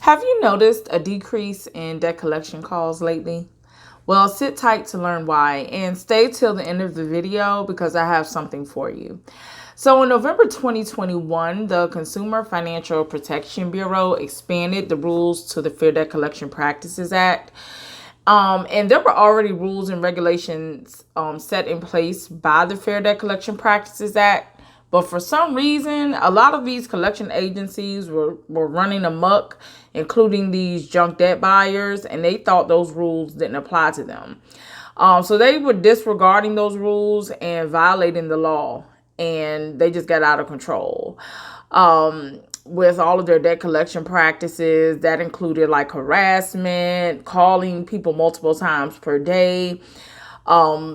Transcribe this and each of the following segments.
Have you noticed a decrease in debt collection calls lately? Well, sit tight to learn why and stay till the end of the video because I have something for you. So in November 2021, the Consumer Financial Protection Bureau expanded the rules to the Fair Debt Collection Practices Act. And there were already rules and regulations set in place by the Fair Debt Collection Practices Act. But for some reason, a lot of these collection agencies were running amok, including these junk debt buyers, and they thought those rules didn't apply to them. So they were disregarding those rules and violating the law, and they just got out of control. With all of their debt collection practices, that included like harassment, calling people multiple times per day,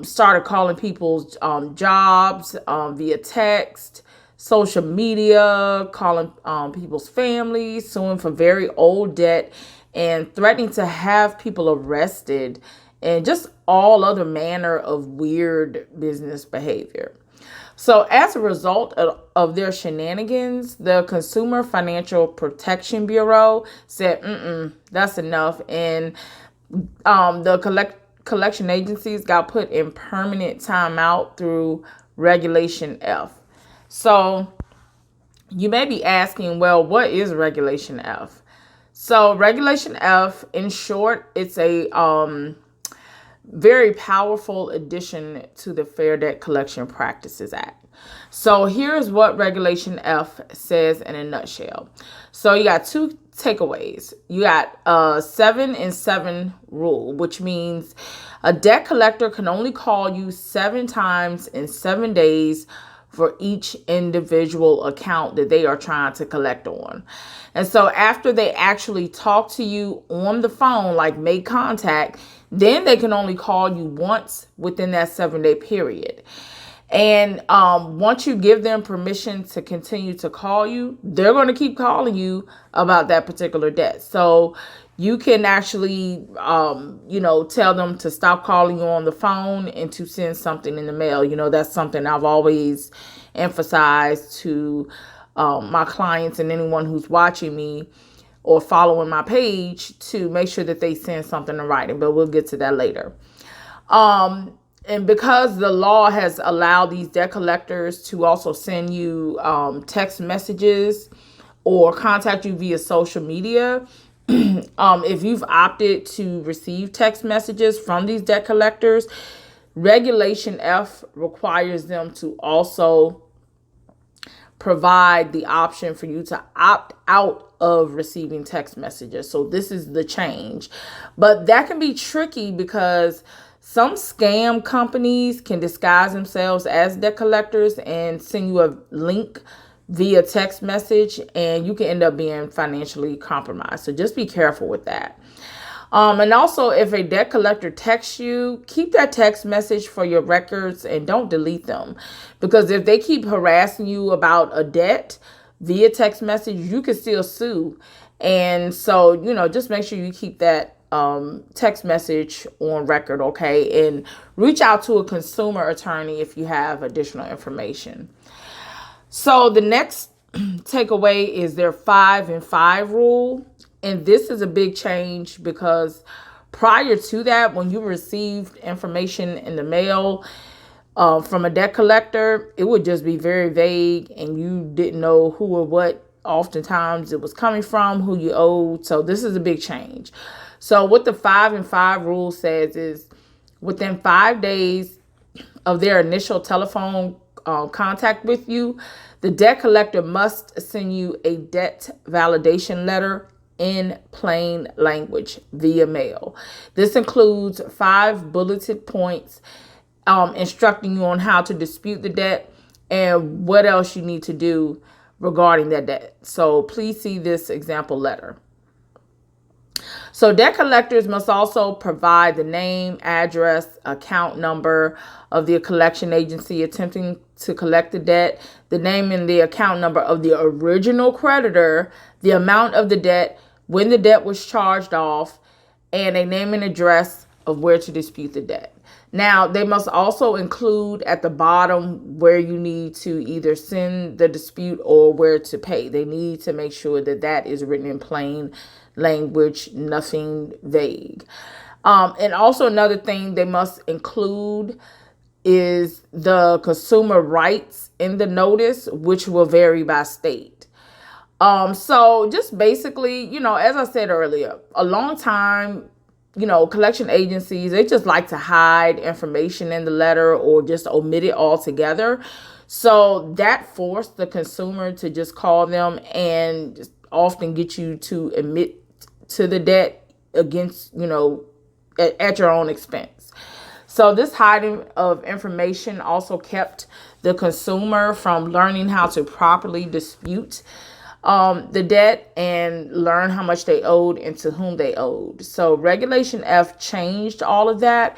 started calling people's jobs via text, social media, calling people's families, suing for very old debt, and threatening to have people arrested, and just all other manner of weird business behavior. So as a result of their shenanigans, the Consumer Financial Protection Bureau said, that's enough. And the collection agencies got put in permanent timeout through Regulation F. So you may be asking, well, what is Regulation F? So Regulation F, in short, it's a very powerful addition to the Fair Debt Collection Practices Act. So here's what Regulation F says in a nutshell. So you got two takeaways. You got a 7 and 7 rule, which means a debt collector can only call you 7 times in 7 days for each individual account that they are trying to collect on. And so after they actually talk to you on the phone, like make contact, then they can only call you once within that 7-day period. And once you give them permission to continue to call you, they're going to keep calling you about that particular debt. So you can actually, tell them to stop calling you on the phone and to send something in the mail. That's something I've always emphasized to my clients and anyone who's watching me or following my page to make sure that they send something in writing. But we'll get to that later. And because the law has allowed these debt collectors to also send you text messages or contact you via social media, if you've opted to receive text messages from these debt collectors, Regulation F requires them to also provide the option for you to opt out of receiving text messages. So this is the change. But that can be tricky because some scam companies can disguise themselves as debt collectors and send you a link via text message, and you can end up being financially compromised. So just be careful with that. And also, if a debt collector texts you, keep that text message for your records and don't delete them. Because if they keep harassing you about a debt via text message, you can still sue. And so, just make sure you keep that text message on record, okay? And reach out to a consumer attorney if you have additional information. So the next takeaway is their 5 and 5 rule. And this is a big change because prior to that, when you received information in the mail from a debt collector, it would just be very vague and you didn't know who or what oftentimes it was coming from, who you owed. So this is a big change. So what the 5 and 5 rule says is within 5 days of their initial telephone contact with you, the debt collector must send you a debt validation letter in plain language via mail. This includes 5 bulleted points instructing you on how to dispute the debt and what else you need to do regarding that debt. So please see this example letter. So debt collectors must also provide the name, address, account number of the collection agency attempting to collect the debt, the name and the account number of the original creditor, the amount of the debt, when the debt was charged off, and a name and address of where to dispute the debt. Now, they must also include at the bottom where you need to either send the dispute or where to pay. They need to make sure that that is written in plain language, nothing vague. And also another thing they must include is the consumer rights in the notice, which will vary by state. So just basically, as I said earlier, a long time, collection agencies, they just like to hide information in the letter or just omit it altogether. So that forced the consumer to just call them and just often get you to admit to the debt against, at your own expense. So this hiding of information also kept the consumer from learning how to properly dispute the debt and learn how much they owed and to whom they owed. So Regulation F changed all of that,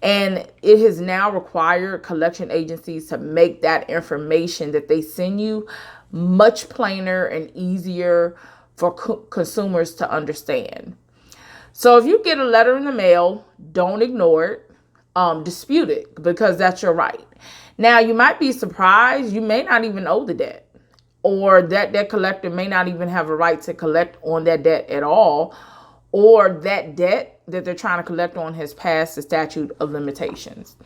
and it has now required collection agencies to make that information that they send you much plainer and easier for consumers to understand. So if you get a letter in the mail, don't ignore it. Dispute it, because that's your right. Now, you might be surprised. You may not even owe the debt, or that debt collector may not even have a right to collect on that debt at all, or that debt that they're trying to collect on has passed the statute of limitations.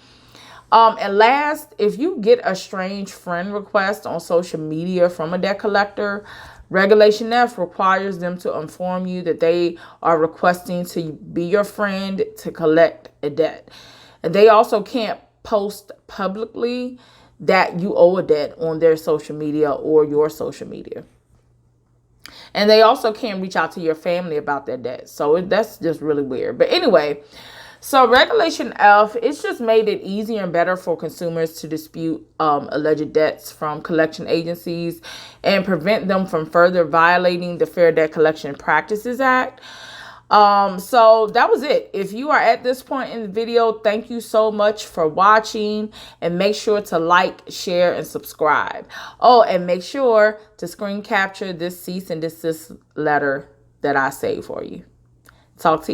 And last, if you get a strange friend request on social media from a debt collector, Regulation F requires them to inform you that they are requesting to be your friend to collect a debt. And they also can't post publicly that you owe a debt on their social media or your social media. And they also can't reach out to your family about their debt. So that's just really weird. But anyway, so Regulation F, it's just made it easier and better for consumers to dispute alleged debts from collection agencies and prevent them from further violating the Fair Debt Collection Practices Act. So that was it. If you are at this point in the video, thank you so much for watching, and make sure to like, share, and subscribe. Oh, and make sure to screen capture this cease and desist letter that I saved for you. Talk to you later.